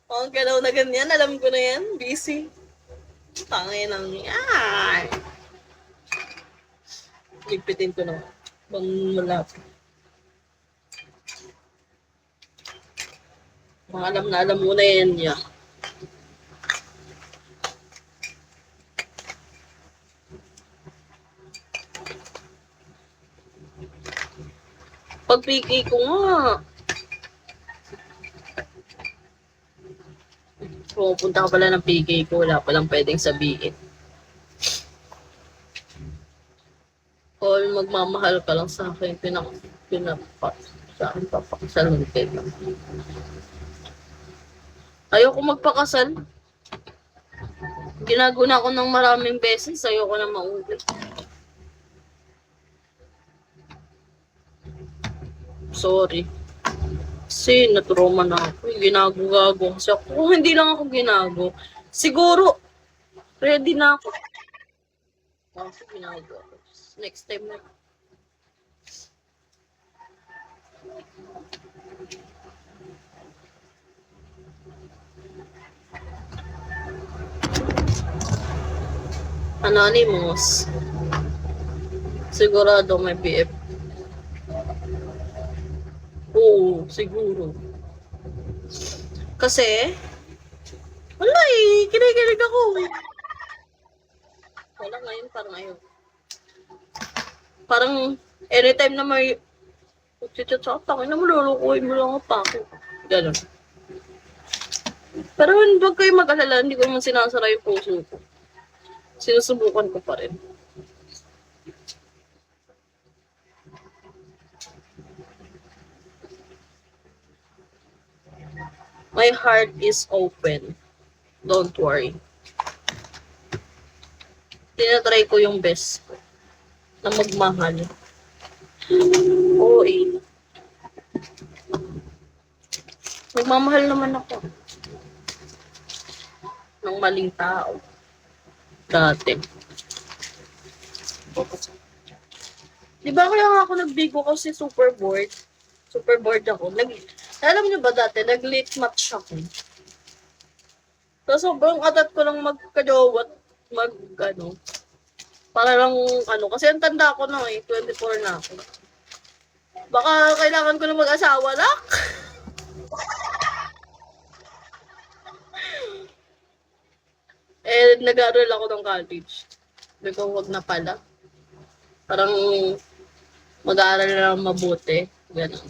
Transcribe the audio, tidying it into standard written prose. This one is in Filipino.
Mga galaw na ganyan, alam ko na yan. Busy. Tangin ng yan. Ligpitin ko na. Bang malapit. Mga alam na alam mo na yan niya. Pag PK ko nga, pupunta ka pala ng PK ko, wala palang pwedeng sabihin. All magmamahal ka lang sa akin, pinapak sa akin, papakasalan ka. Ayoko magpakasal. Ginaguna ko ng maraming beses, ayoko na maulit. Sorry. Kasi naturoma na ako. Ginago-gago kasi ako. Kung hindi lang ako ginago, siguro, ready na ako. Kasi ginago ako. Next time na. Anonymous. Sigurado may PF. Oo, siguro. Kasi, wala eh, kinikilig ako. Wala ngayon, parang ayun. Parang, anytime na may chat sa akin, na malulukuhin mo lang ako pa ako. Ganon. Pero huwag kayo mag-alala, hindi ko naman sinasara yung puso ko. Sinusubukan ko pa rin. My heart is open. Don't worry. Tinatry ko yung best ko na magmahal. Oo eh. Nagmamahal naman ako ng maling tao. Dati. Di ba kaya nga ako nagbigo kasi super bored? Super bored ako. Alam niyo ba dati, nag-late match ako. So, sobrang atat ko lang magkajowat, para lang, kasi ang tanda ko na 24 na ako. Baka kailangan ko na mag-asawa na. Nag-aaral ako ng college. Sabi ko, wag na pala. Parang mag-aaral na lang mabuti. Ganun.